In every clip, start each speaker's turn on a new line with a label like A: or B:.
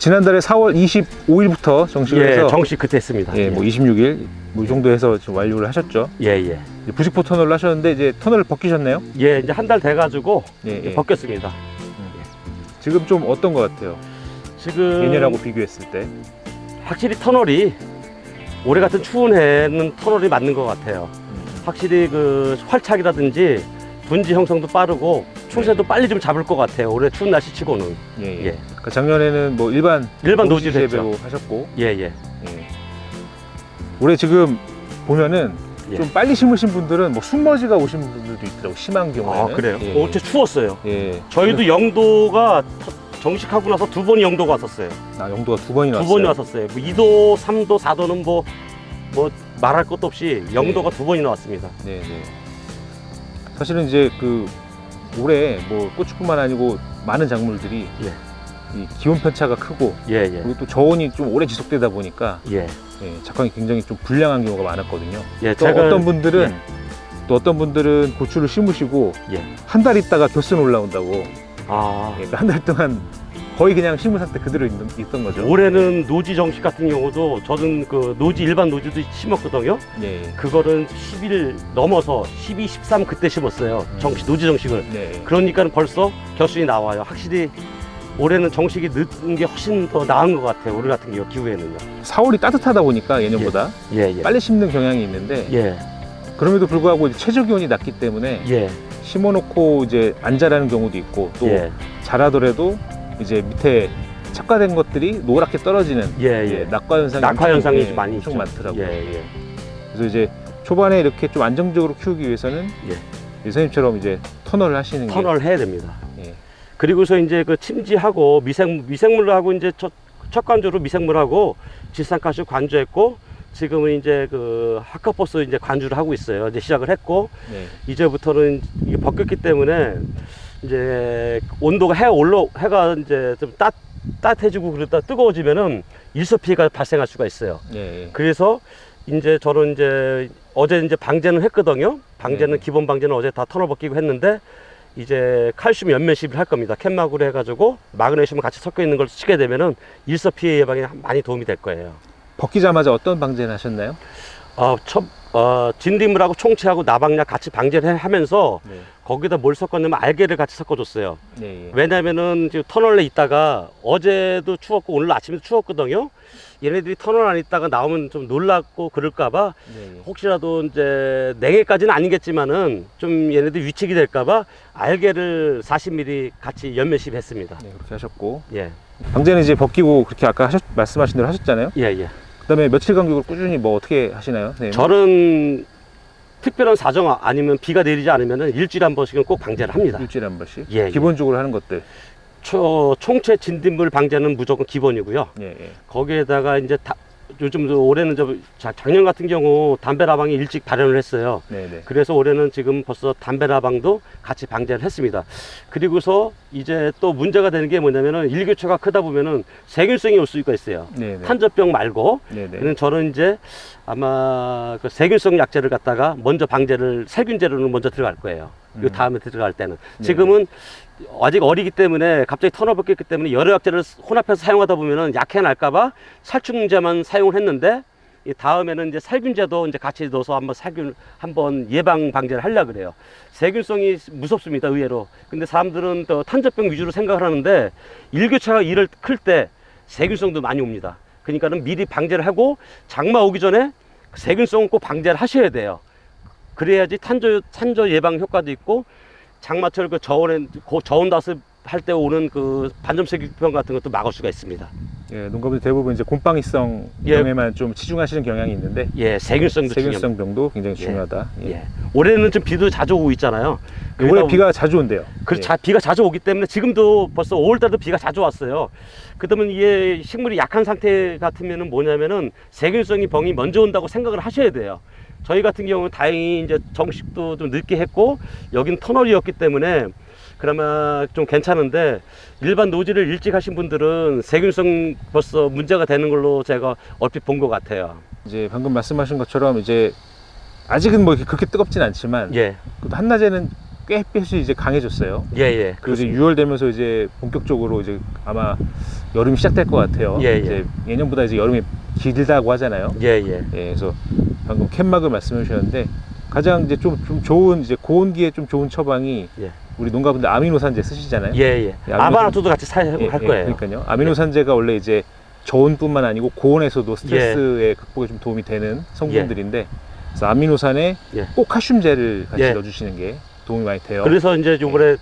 A: 지난달에 4월 25일부터 정식을
B: 예,
A: 해서
B: 정식 그때 했습니다.
A: 예, 뭐 26일 뭐 이 정도 해서 지금 완료를 하셨죠.
B: 예, 예.
A: 이제 부직포 터널을 하셨는데 이제 터널을 벗기셨네요.
B: 예, 이제 한 달 돼가지고
A: 예, 예.
B: 벗겼습니다.
A: 지금 좀 어떤 것 같아요?
B: 지금
A: 예년하고 비교했을 때.
B: 확실히 터널이 올해 같은 추운 해는 터널이 맞는 것 같아요. 확실히 그 활착이라든지 분지 형성도 빠르고 추세도 빨리 좀 잡을 것 같아요. 올해 추운 날씨 치고는.
A: 예, 예.
B: 예.
A: 그러니까 작년에는 뭐 일반
B: 노지
A: 재배로
B: 됐죠.
A: 하셨고,
B: 예, 예.
A: 예. 올해 지금 보면은
B: 예.
A: 좀 빨리 심으신 분들은 뭐 숨머지가 오신 분들도 있더라고, 심한 경우에는.
B: 아, 그래요?
A: 예,
B: 어제 추웠어요.
A: 예.
B: 저희도 영도가 정식하고 나서 2번이 영도가 왔었어요.
A: 아, 영도가 2번이 왔어요.
B: 2번이 왔었어요. 뭐 2도, 3도, 4도는 뭐 말할 것도 없이 영도가 2번이 나왔습니다.
A: 네, 네. 사실은 이제 그 올해 뭐 고추뿐만 아니고 많은 작물들이 이 기온 편차가 크고
B: 예, 예.
A: 그리고 또 저온이 좀 오래 지속되다 보니까
B: 예.
A: 예, 작황이 굉장히 좀 불량한 경우가 많았거든요.
B: 예,
A: 또 어떤 분들은 또 어떤 분들은 고추를 심으시고
B: 예.
A: 한 달 있다가 겨순 올라온다고.
B: 아.
A: 예, 한 달 동안 거의 그냥 심은 상태 그대로 있던 거죠.
B: 올해는 노지 정식 같은 경우도 저는 그 노지 일반 노지도 심었거든요.
A: 예.
B: 그거는 10일 넘어서 12, 13 그때 심었어요. 정식 노지 정식을.
A: 네.
B: 그러니까 벌써 겨순이 나와요. 확실히 올해는 정식이 늦은 게 훨씬 더 나은 것 같아요. 올해 같은 경우 기후에는요.
A: 4월이 따뜻하다 보니까 예년보다
B: 예, 예.
A: 빨리 심는 경향이 있는데
B: 예,
A: 그럼에도 불구하고 이제 최저 기온이 낮기 때문에
B: 예,
A: 심어놓고 이제 안 자라는 경우도 있고 또
B: 예,
A: 자라더라도 이제 밑에 착화된 것들이 노랗게 떨어지는
B: 예, 예.
A: 낙과 현상이
B: 낙화 현상이
A: 예,
B: 많이
A: 엄청
B: 있죠.
A: 많더라고요.
B: 예, 예.
A: 그래서 이제 초반에 이렇게 좀 안정적으로 키우기 위해서는
B: 예.
A: 선생님처럼 이제 터널을 하시는 게
B: 터널 해야 됩니다.
A: 예.
B: 그리고서 이제 그 침지하고 미생물을 하고 이제 첫 관주로 미생물하고 질산가스 관주했고 지금은 이제 그 하카포스 이제 관주를 하고 있어요. 이제 시작을 했고
A: 네.
B: 이제부터는 이게 벗겼기 때문에 이제 온도가 해가 이제 좀 따뜻해지고 그러다 뜨거워지면은 일소 피해가 발생할 수가 있어요.
A: 예, 예.
B: 그래서 이제 저는 이제 어제 이제 방제는 했거든요. 방제는
A: 네.
B: 기본 방제는 어제 다 터널 벗기고 했는데 이제 칼슘 연면시비를 할 겁니다. 캔막으로 해가지고 마그네슘 같이 섞여 있는 걸 치게 되면은 일소 피해 예방에 많이 도움이 될 거예요.
A: 벗기자마자 어떤 방제를 하셨나요?
B: 진딧물하고 총채하고 나방약 같이 방제를 하면서
A: 네.
B: 거기다 뭘 섞었냐면 알게를 같이 섞어줬어요.
A: 네, 예.
B: 왜냐면은 지금 터널에 있다가 어제도 추웠고 오늘 아침에도 추웠거든요. 얘네들이 터널 안에 있다가 나오면 좀 놀랍고 그럴까봐
A: 네, 예.
B: 혹시라도 이제 냉해까지는 아니겠지만은 좀 얘네들 위축이 될까봐 알게를 40ml 같이 연면시비 했습니다.
A: 네, 그렇게 하셨고
B: 예,
A: 방제는 이제 벗기고 그렇게 아까 말씀하신 대로 하셨잖아요.
B: 예, 예.
A: 그다음에 며칠 간격으로 꾸준히 뭐 어떻게 하시나요? 네.
B: 저는 특별한 사정 아니면 비가 내리지 않으면은 일주일에 한 번씩은 꼭 방제를 합니다.
A: 일주일에 한 번씩.
B: 예, 예.
A: 기본적으로 하는 것들.
B: 총채 진딧물 방제는 무조건 기본이고요.
A: 예, 예.
B: 거기에다가 이제 요즘 올해는 작년 같은 경우 담배라방이 일찍 발현을 했어요.
A: 네, 네.
B: 그래서 올해는 지금 벌써 담배라방도 같이 방제를 했습니다. 그리고서 이제 또 문제가 되는 게 뭐냐면은 일교차가 크다 보면은 세균성이 올 수가 있어요.
A: 네, 네.
B: 탄저병 말고.
A: 네, 네.
B: 그래서 저는 이제 아마 그 세균성 약제를 갖다가 먼저 방제를 살균제로는 먼저 들어갈 거예요. 요 다음에 들어갈 때는.
A: 네.
B: 지금은 아직 어리기 때문에 갑자기 터널 벗겼기 때문에 여러 약제를 혼합해서 사용하다 보면은 약해 날까봐 살충제만 사용을 했는데 이 다음에는 이제 살균제도 이제 같이 넣어서 한번 예방 방제를 하려고 그래요. 세균성이 무섭습니다, 의외로. 근데 사람들은 또 탄저병 위주로 생각을 하는데 일교차가 이를 클 때 세균성도 많이 옵니다. 그러니까는 미리 방제를 하고 장마 오기 전에 세균성은 꼭 방제를 하셔야 돼요. 그래야지 탄저 예방 효과도 있고 장마철 그 저온 다습 할 때 오는 그 반점세균병 같은 것도 막을 수가 있습니다.
A: 예, 농가분들 대부분 이제 곰팡이성
B: 예.
A: 병에만 좀 치중하시는 경향이 있는데
B: 예, 세균성도
A: 세균성 병도 굉장히
B: 예.
A: 중요하다. 예.
B: 예. 올해는 좀 비도 자주 오고 있잖아요.
A: 올해 비가 자주 온대요.
B: 비가 자주 오기 때문에 지금도 벌써 5월달도 비가 자주 왔어요. 그러면 이게 식물이 약한 상태 같으면은 뭐냐면은 세균성이 병이 먼저 온다고 생각을 하셔야 돼요. 저희 같은 경우는 다행히 이제 정식도 좀 늦게 했고 여긴 터널이었기 때문에 그나마 좀 괜찮은데 일반 노지를 일찍 하신 분들은 세균성 벌써 문제가 되는 걸로 제가 얼핏 본 것 같아요.
A: 이제 방금 말씀하신 것처럼 이제 아직은 뭐 그렇게 뜨겁진 않지만
B: 예,
A: 그래도 한낮에는 꽤 햇빛이 이제 강해졌어요.
B: 예, 예.
A: 그리고 이제 6월 되면서 이제 본격적으로 이제 아마 여름이 시작될 것 같아요.
B: 예, 예.
A: 이제 예년보다 이제 여름이 길다고 하잖아요.
B: 예, 예.
A: 예, 그래서 방금 캔막을 말씀해 주셨는데 가장 이제 좀 좋은 이제 고온기에 좀 좋은 처방이
B: 예.
A: 우리 농가분들 아미노산제 쓰시잖아요.
B: 예, 예.
A: 예,
B: 아바나토도 같이 사용할
A: 예,
B: 거예요.
A: 그러니까요. 아미노산제가 원래 이제 저온뿐만 아니고 고온에서도 스트레스의 극복에 좀 도움이 되는 성분들인데 그래서 아미노산에
B: 예.
A: 꼭 칼슘제를 같이
B: 예.
A: 넣어주시는 게 도움이 많이 돼요.
B: 그래서 이제 요번에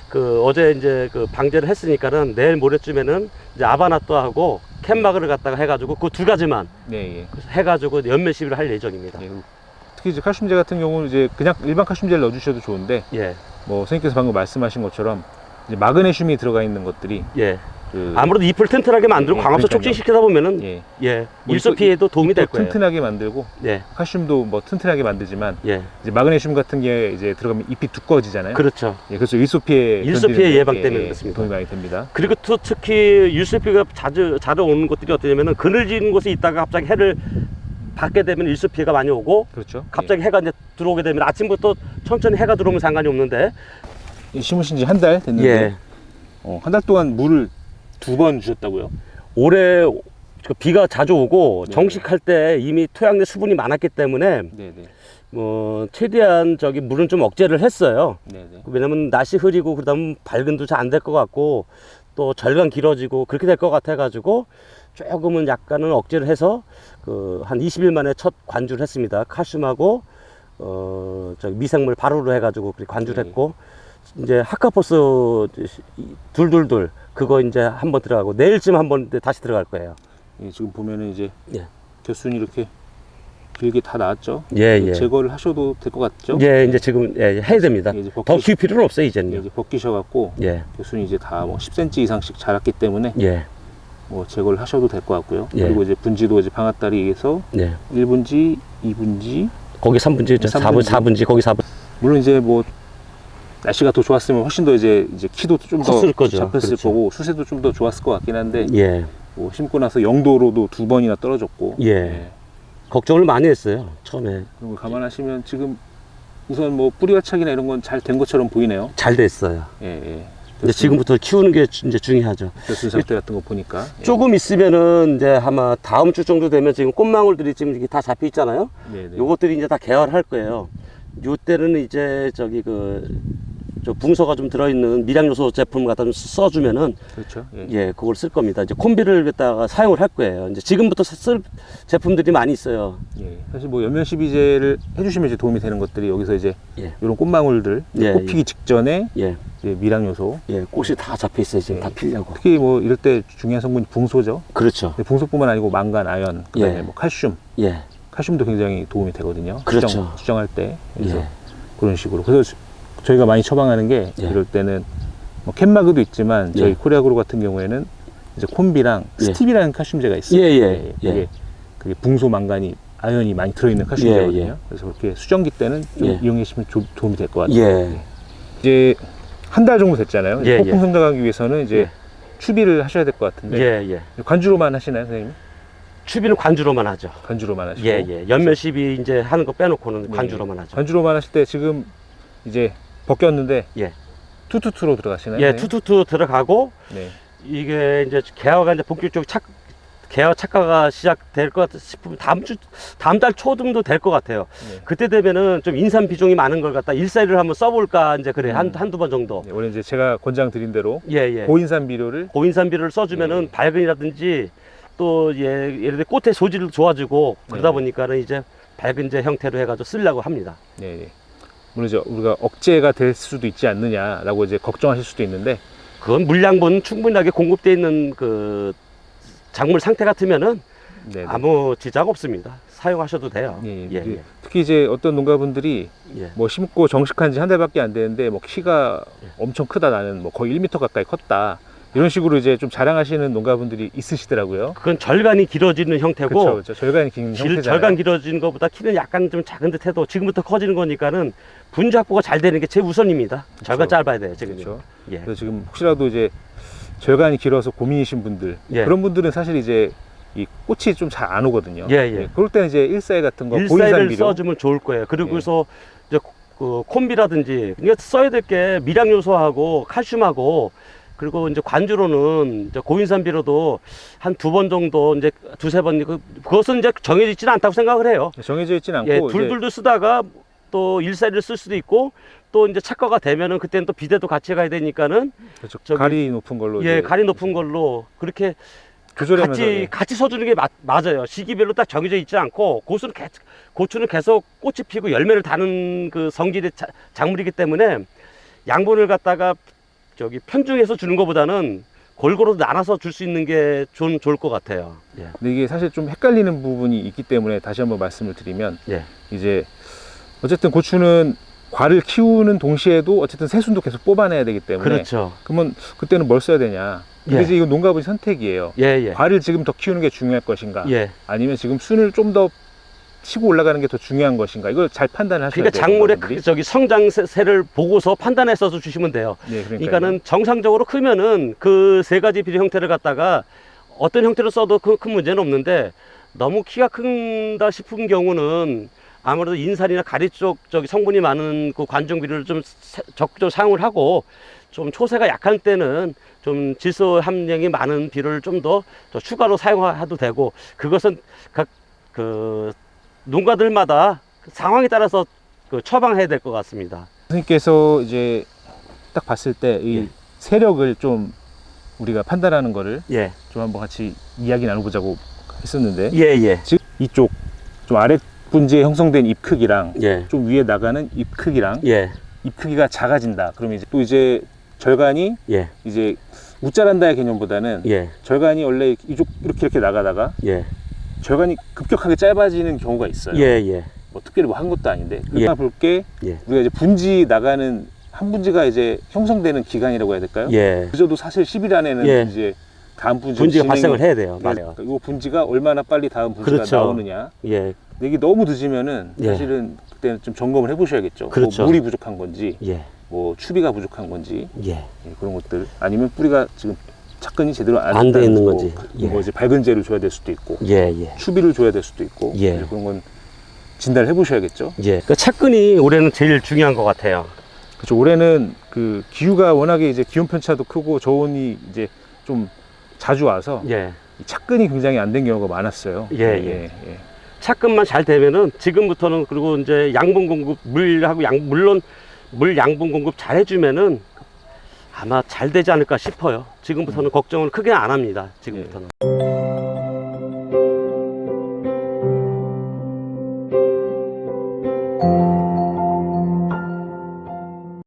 B: 그 어제 이제 그 방제를 했으니까는 내일 모레쯤에는 이제 아바나토하고 캔마그를 갖다가 해가지고 그 두 가지만
A: 네, 예.
B: 해가지고 연면 시비를 할 예정입니다.
A: 예. 특히 이제 칼슘제 같은 경우는 이제 그냥 일반 칼슘제를 넣어주셔도 좋은데
B: 예,
A: 뭐 선생님께서 방금 말씀하신 것처럼 이제 마그네슘이 들어가 있는 것들이
B: 예.
A: 그
B: 아무래도 잎을 튼튼하게 만들고
A: 예,
B: 광합성
A: 그러니까요.
B: 촉진시키다 보면은
A: 예.
B: 예,
A: 뭐
B: 일소 피해도 도움이 될 거예요.
A: 튼튼하게 만들고
B: 예,
A: 칼슘도 뭐 튼튼하게 만들지만
B: 예,
A: 이제 마그네슘 같은 게 이제 들어가면 잎이 두꺼워지잖아요.
B: 그렇죠.
A: 예, 그래서 일소피해
B: 일소피해 예방 때문에 그렇습니다.
A: 도움이 많이 됩니다.
B: 그리고 또 특히 일소피가 자주 오는 것들이 어떠냐면은 그늘진 곳에 있다가 갑자기 해를 받게 되면 일소피해가 많이 오고
A: 그렇죠.
B: 갑자기 해가 이제 들어오게 되면 아침부터 천천히 해가 들어오면 상관이 없는데
A: 예. 심으신 지 한 달 됐는데
B: 예.
A: 한 달 동안 물을 2번 주셨다고요?
B: 올해 그 비가 자주 오고
A: 네.
B: 정식할 때 이미 토양 내 수분이 많았기 때문에
A: 네네.
B: 최대한 저기 물은 좀 억제를 했어요.
A: 네네.
B: 왜냐면 날씨 흐리고 그다음 밝은도 잘 안 될 것 같고 또 절간 길어지고 그렇게 될 것 같아 가지고 조금은 약간은 억제를 해서 그 한 20일 만에 첫 관주를 했습니다. 칼슘하고 저기 미생물 발효를 해 가지고 그렇게 관주를
A: 네.
B: 했고 이제 하카포스 둘 그거 이제 한번 들어가고 내일쯤 한번 다시 들어갈 거예요.
A: 예, 지금 보면은 이제
B: 예.
A: 겨순이 이렇게 길게 다 나왔죠.
B: 예, 예.
A: 제거를 하셔도 될 것 같죠?
B: 예, 이제 지금 해야 됩니다.
A: 예, 이제
B: 더 키울 필요는 없어요, 이제는요.
A: 이제 벗기셔갖고
B: 예,
A: 겨순이 이제 다 뭐 10cm 이상씩 자랐기 때문에
B: 예,
A: 뭐 제거를 하셔도 될 것 같고요.
B: 예.
A: 그리고 이제 분지도 이제 방앗다리에서
B: 예.
A: 1분지, 2분지,
B: 거기 3분지, 4분지, 거기 4분.
A: 물론 이제 뭐 날씨가 더 좋았으면 훨씬 더 이제 키도 좀 더
B: 컸을 거죠.
A: 잡혔을
B: 그렇죠.
A: 거고 수세도 좀 더 좋았을 것 같긴 한데
B: 예,
A: 뭐 심고 나서 0도로도 2번이나 떨어졌고
B: 예. 걱정을 많이 했어요, 처음에.
A: 그런 걸 감안하시면 지금 우선 뭐 뿌리화착이나 이런 건 잘 된 것처럼 보이네요.
B: 잘 됐어요.
A: 예, 예.
B: 이제 지금부터 키우는 게 이제 중요하죠.
A: 겨순 상태 같은 거 보니까 예.
B: 조금 있으면은 이제 아마 다음 주 정도 되면 지금 꽃망울들이 지금 이렇게 다 잡혀 있잖아요.
A: 네네.
B: 요것들이 이제 다 개화할 거예요. 요때는 이제 저기 저 붕서가 좀 들어있는 미량요소 제품 갖다 좀 써주면은
A: 그렇죠. 예.
B: 예, 그걸 쓸 겁니다. 이제 콤비를 갖다가 사용을 할 거예요. 이제 지금부터 쓸 제품들이 많이 있어요.
A: 예. 사실 뭐 연면 12제를 해주시면 이제 도움이 되는 것들이 여기서 이제
B: 예.
A: 이런 꽃망울들
B: 예,
A: 꽃 피기 직전에
B: 예,
A: 이제 미량 요소
B: 예, 꽃이 다 잡혀 있어요. 지금
A: 예.
B: 다 피려고.
A: 특히 뭐 이럴 때 중요한 성분이 붕소죠.
B: 그렇죠.
A: 붕소뿐만 아니고 망간, 아연, 그다음에
B: 예.
A: 뭐 칼슘,
B: 예,
A: 칼슘도 굉장히 도움이 되거든요.
B: 그렇죠.
A: 수정할 때 그래서
B: 예.
A: 그런 식으로 그래서 저희가 많이 처방하는 게
B: 예.
A: 이럴 때는 뭐 캔마그도 있지만 저희
B: 예.
A: 코리아그로 같은 경우에는 이제 콤비랑
B: 예.
A: 스티비라는 칼슘제가 있어요.
B: 예, 예, 예.
A: 그게 붕소, 망간이 아연이 많이 들어있는 칼슘제거든요.
B: 예, 예.
A: 그래서 그렇게 수정기 때는 좀
B: 예.
A: 이용해 주시면 도움이 될 것 같아요.
B: 예,
A: 이제 한 달 정도 됐잖아요.
B: 예,
A: 폭풍
B: 예.
A: 성장하기 위해서는 이제
B: 예.
A: 추비를 하셔야 될 것 같은데
B: 예, 예.
A: 관주로만 하시나요, 선생님?
B: 추비는 관주로만 하죠.
A: 관주로만 하시고
B: 예, 예. 연면 시비 이제 하는 거 빼놓고는
A: 네.
B: 관주로만 하죠.
A: 관주로만 하실 때 지금 이제 벗겼는데
B: 예.
A: 투투투로 들어가시나요?
B: 예,
A: 선생님?
B: 투투투 들어가고
A: 네.
B: 이게 이제 개화가 이제 본격적으로 개화 착화가 시작될 것 싶으면 다음 달 초 정도 될 것 같아요.
A: 네.
B: 그때 되면은 좀 인삼 비중이 많은 걸 갖다 일사일을 한번 써볼까 이제 그래 한두 번 정도.
A: 네, 원래 이제 제가 권장 드린 대로
B: 예, 예.
A: 고인산 비료를
B: 고인산 비료를 써주면은
A: 네.
B: 발근이라든지 또 예를 들어 꽃의 소질도 좋아지고 그러다
A: 네.
B: 보니까는 이제 발근제 형태로 해가지고 쓰려고 합니다.
A: 네, 네. 물론 이제 우리가 억제가 될 수도 있지 않느냐라고 이제 걱정하실 수도 있는데
B: 그건 물량분 충분하게 공급되어 있는 그 작물 상태 같으면은
A: 네, 네.
B: 아무 지장 없습니다. 사용하셔도 돼요.
A: 예,
B: 예,
A: 예.
B: 예.
A: 특히 이제 어떤 농가분들이
B: 예.
A: 뭐 심고 정식한 지 한 달밖에 안 되는데 뭐 키가
B: 예.
A: 엄청 크다 나는 뭐 거의 1m 가까이 컸다 이런 식으로 이제 좀 자랑하시는 농가분들이 있으시더라고요.
B: 그건 절간이 길어지는 형태고
A: 그렇죠. 절간이 긴 형태잖아요.
B: 절간 길어지는 것보다 키는 약간 좀 작은 듯해도 지금부터 커지는 거니까는 분주 확보가 잘 되는 게 제일 우선입니다. 절간 짧아야 돼요 지금.
A: 그렇죠.
B: 예.
A: 그래서 지금 혹시라도 이제 절간이 길어서 고민이신 분들
B: 예.
A: 그런 분들은 사실 이제 이 꽃이 좀 잘 안 오거든요.
B: 예, 예.
A: 그럴 때는 이제 일사일 같은 거 고인산
B: 일사일을
A: 비료
B: 써주면 좋을 거예요. 그리고
A: 예.
B: 서 이제 그 콤비라든지 이거 써야 될 게 미량 요소하고 칼슘하고 그리고 이제 관주로는 이제 고인산 비료도 한 2번 정도 이제 2-3번 그것은 이제 정해져 있지는 않다고 생각을 해요.
A: 정해져 있지는 않고
B: 예,
A: 이제
B: 둘둘도 쓰다가 또 일사리를 쓸 수도 있고 또 이제 착과가 되면은 그때는 또 비대도 같이 가야 되니까는
A: 그렇죠.
B: 저기-
A: 가리 높은 걸로
B: 예,
A: 이제
B: 가리 높은 걸로 그렇게
A: 조절하면서 예.
B: 같이 써주는 게 맞아요. 시기별로 딱 정해져 있지 않고 고추는 계속 꽃이 피고 열매를 다는 그 성질의 작물이기 때문에 양분을 갖다가 저기 편중해서 주는 것보다는 골고루 나눠서 줄 수 있는 게 좋을 것 같아요. 예.
A: 근데 이게 사실 좀 헷갈리는 부분이 있기 때문에 다시 한번 말씀을 드리면
B: 예.
A: 이제 어쨌든 고추는 과를 키우는 동시에도 어쨌든 새순도 계속 뽑아내야 되기 때문에
B: 그렇죠.
A: 그러면 그때는 뭘 써야 되냐? 근데
B: 예.
A: 이제 이건 농가분이 선택이에요.
B: 예, 예.
A: 과를 지금 더 키우는 게 중요할 것인가?
B: 예.
A: 아니면 지금 순을 좀 더 치고 올라가는 게 더 중요한 것인가? 이걸 잘 판단하셔야 돼요.
B: 그러니까 작물의
A: 농가분들이.
B: 저기 성장세를 보고서 판단해서 주시면 돼요.
A: 네,
B: 그러니까는 정상적으로 크면은 그 3가지 비료 형태를 갖다가 어떤 형태로 써도 큰 문제는 없는데 너무 키가 큰다 싶은 경우는 아무래도 인산이나 가리 쪽 저기 성분이 많은 그 관중 비료를 좀 적극적으로 사용을 하고 좀 초세가 약한 때는 좀 질소 함량이 많은 비료를 좀 더 추가로 사용해도 되고 그것은 각 그 농가들마다 상황에 따라서 그 처방해야 될 것 같습니다.
A: 선생님께서 이제 딱 봤을 때 이
B: 예.
A: 세력을 좀 우리가 판단하는 거를
B: 예,
A: 좀 한번 같이 이야기 나눠보자고 했었는데
B: 예, 예,
A: 지금 이쪽 좀 아래 분지에 형성된 잎 크기랑
B: 예,
A: 좀 위에 나가는 잎 크기랑
B: 예,
A: 잎 크기가 작아진다. 그러면 이제 또 이제 절간이
B: 예,
A: 이제 웃자란다의 개념보다는
B: 예,
A: 절간이 원래 이쪽 이렇게 나가다가
B: 예,
A: 절간이 급격하게 짧아지는 경우가 있어요.
B: 예, 예,
A: 뭐 특별히 뭐 한 것도 아닌데
B: 예.
A: 그러나 볼게
B: 예.
A: 우리가 이제 분지 나가는 한 분지가 이제 형성되는 기간이라고 해야 될까요?
B: 예.
A: 그저도 사실 10일 안에는
B: 예.
A: 이제 다음
B: 분지가 발생을 해야 돼요. 맞아요.
A: 이 분지가 얼마나 빨리 다음 분지가
B: 그렇죠.
A: 나오느냐.
B: 예,
A: 근데 이게 너무 늦으면은
B: 예.
A: 사실은 그때는 좀 점검을 해보셔야겠죠.
B: 그렇죠.
A: 뭐 물이 부족한 건지,
B: 예,
A: 뭐 추비가 부족한 건지
B: 예,
A: 예, 그런 것들 아니면 뿌리가 지금 착근이 제대로
B: 안 돼 있는 건지.
A: 뭐
B: 예.
A: 이제 밝은 재를 줘야 될 수도 있고
B: 예, 예,
A: 추비를 줘야 될 수도 있고
B: 예.
A: 네, 그런 건 진단을 해보셔야겠죠.
B: 예. 그 착근이 올해는 제일 중요한 것 같아요.
A: 그렇죠. 올해는 그 기후가 워낙에 이제 기온 편차도 크고 저온이 이제 좀 자주 와서
B: 예,
A: 이 착근이 굉장히 안 된 경우가 많았어요.
B: 예, 예. 착근만 잘 되면은 지금부터는 그리고 이제 양분 공급 물하고 물론 물 양분 공급 잘 해주면은 아마 잘 되지 않을까 싶어요. 지금부터는 걱정을 크게 안 합니다. 지금부터는.